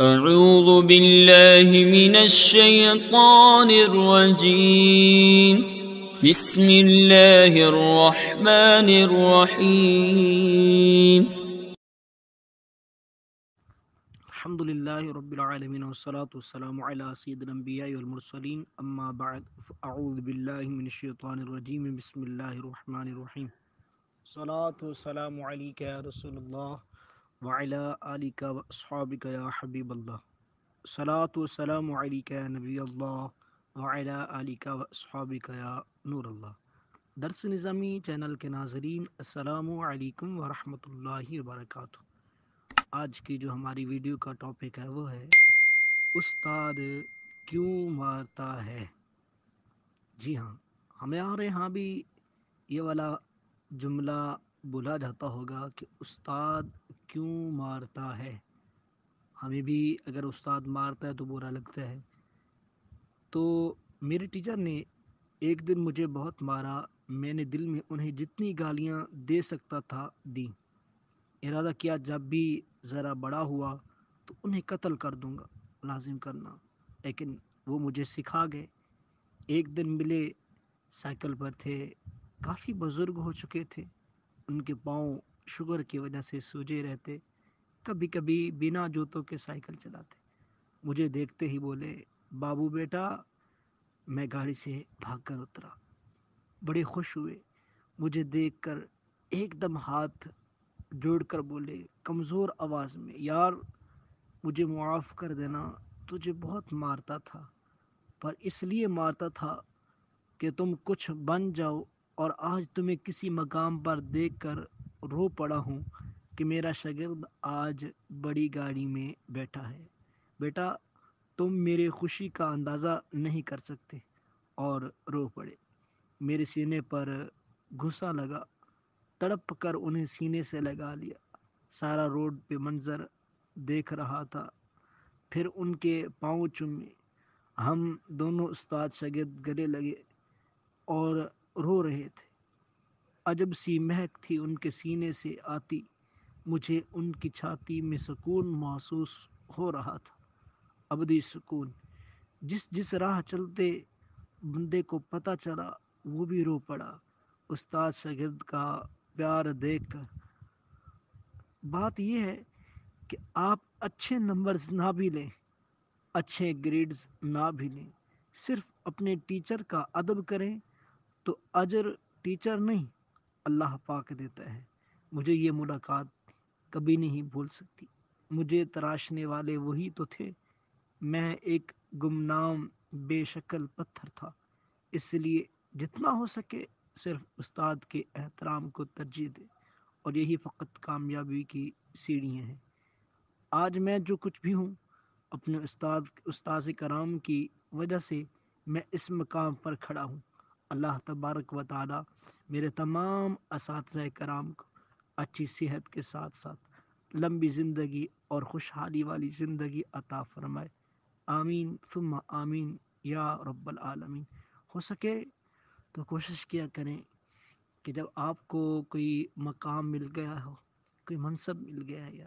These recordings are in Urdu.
أعوذ بالله من الشيطان الرجيم بسم الله الرحمن الرحيم الحمد لله رب العالمين والصلاة والسلام على سيد الأنبياء والمرسلين أما بعد فأعوذ بالله من الشيطان الرجيم بسم الله الرحمن الرحيم صلاة والسلام عليك يا رسول الله وعلى آلك وأصحابك يا حبيب الله صلاة والسلام عليك يا نبي الله وعلى آلك وأصحابك يا نور الله درس نظامی چینل کے ناظرین السلام علیکم ورحمۃ اللہ وبرکاتہ۔ آج کی جو ہماری ویڈیو کا ٹاپک ہے وہ ہے استاد کیوں مارتا ہے۔ جی ہاں، ہمارے ہاں بھی یہ والا جملہ بولا جاتا ہوگا کہ استاد کیوں مارتا ہے۔ ہمیں بھی اگر استاد مارتا ہے تو برا لگتا ہے۔ تو میرے ٹیچر نے ایک دن مجھے بہت مارا، میں نے دل میں انہیں جتنی گالیاں دے سکتا تھا دی۔ ارادہ کیا جب بھی ذرا بڑا ہوا تو انہیں قتل کر دوں گا، لازم کرنا، لیکن وہ مجھے سکھا گئے۔ ایک دن ملے، سائیکل پر تھے، کافی بزرگ ہو چکے تھے، ان کے پاؤں شوگر کی وجہ سے سوجے رہتے، کبھی کبھی بنا جوتوں کے سائیکل چلاتے۔ مجھے دیکھتے ہی بولے، بابو بیٹا۔ میں گاڑی سے بھاگ کر اترا، بڑے خوش ہوئے مجھے دیکھ کر، ایک دم ہاتھ جوڑ کر بولے کمزور آواز میں، یار مجھے معاف کر دینا، تجھے بہت مارتا تھا، پر اس لیے مارتا تھا کہ تم کچھ بن جاؤ، اور آج تمہیں کسی مقام پر دیکھ کر رو پڑا ہوں کہ میرا شاگرد آج بڑی گاڑی میں بیٹھا ہے۔ بیٹا تم میرے خوشی کا اندازہ نہیں کر سکتے، اور رو پڑے۔ میرے سینے پر گھسا لگا، تڑپ کر انہیں سینے سے لگا لیا۔ سارا روڈ پہ منظر دیکھ رہا تھا، پھر ان کے پاؤں چومے۔ ہم دونوں استاد شاگرد گلے لگے اور رو رہے تھے۔ عجب سی مہک تھی ان کے سینے سے آتی، مجھے ان کی چھاتی میں سکون محسوس ہو رہا تھا، ابدی سکون۔ جس راہ چلتے بندے کو پتہ چلا وہ بھی رو پڑا استاد شاگرد کا پیار دیکھ کر۔ بات یہ ہے کہ آپ اچھے نمبرز نہ بھی لیں، اچھے گریڈز نہ بھی لیں، صرف اپنے ٹیچر کا ادب کریں تو اجر ٹیچر نہیں اللہ پاک دیتا ہے۔ مجھے یہ ملاقات کبھی نہیں بھول سکتی۔ مجھے تراشنے والے وہی تو تھے، میں ایک گمنام بے شکل پتھر تھا، اس لیے جتنا ہو سکے صرف استاد کے احترام کو ترجیح دے، اور یہی فقط کامیابی کی سیڑھیاں ہیں۔ آج میں جو کچھ بھی ہوں، اپنے استاذ کرام کی وجہ سے میں اس مقام پر کھڑا ہوں۔ اللہ تبارک و تعالی میرے تمام اساتذہ کرام کو اچھی صحت کے ساتھ ساتھ لمبی زندگی اور خوشحالی والی زندگی عطا فرمائے، آمین ثم آمین یا رب العالمین۔ ہو سکے تو کوشش کیا کریں کہ جب آپ کو کوئی مقام مل گیا ہو، کوئی منصب مل گیا ہے، یا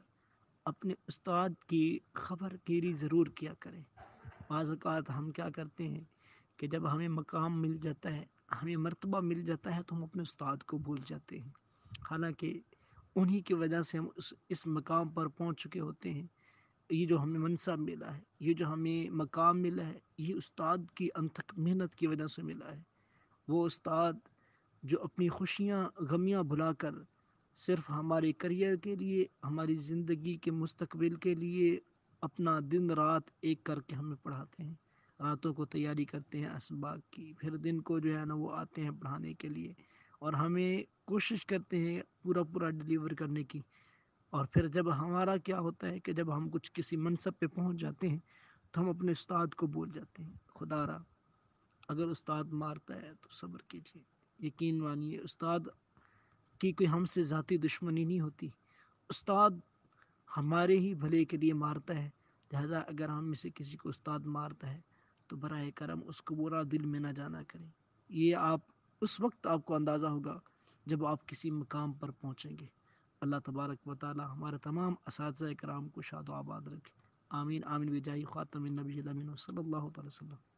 اپنے استاد کی خبر گیری ضرور کیا کریں۔ بعض اوقات ہم کیا کرتے ہیں کہ جب ہمیں مقام مل جاتا ہے، ہمیں مرتبہ مل جاتا ہے، تو ہم اپنے استاد کو بھول جاتے ہیں، حالانکہ انہی کی وجہ سے ہم اس مقام پر پہنچ چکے ہوتے ہیں۔ یہ جو ہمیں منصب ملا ہے، یہ جو ہمیں مقام ملا ہے، یہ استاد کی انتھک محنت کی وجہ سے ملا ہے۔ وہ استاد جو اپنی خوشیاں غمیاں بھلا کر صرف ہمارے کریئر کے لیے، ہماری زندگی کے مستقبل کے لیے اپنا دن رات ایک کر کے ہمیں پڑھاتے ہیں، راتوں کو تیاری کرتے ہیں اسباق کی، پھر دن کو جو ہے نا وہ آتے ہیں پڑھانے کے لیے، اور ہمیں کوشش کرتے ہیں پورا ڈیلیور کرنے کی۔ اور پھر جب ہمارا کیا ہوتا ہے کہ جب ہم کچھ کسی منصب پہ پہنچ جاتے ہیں تو ہم اپنے استاد کو بھول جاتے ہیں۔ خدا را اگر استاد مارتا ہے تو صبر کیجیے، یقین مانیے استاد کی کوئی ہم سے ذاتی دشمنی نہیں ہوتی، استاد ہمارے ہی بھلے کے لیے مارتا ہے۔ لہذا اگر ہم میں سے کسی کو استاد مارتا ہے تو برائے کرم اس کو برا دل میں نہ جانا کریں۔ یہ اس وقت آپ کو اندازہ ہوگا جب آپ کسی مقام پر پہنچیں گے۔ اللہ تبارک و تعالی ہمارے تمام اساتذہ کرام کو شاد و آباد رکھے، آمین آمین بجاہ خاتم النبی صلی اللہ علیہ وسلم.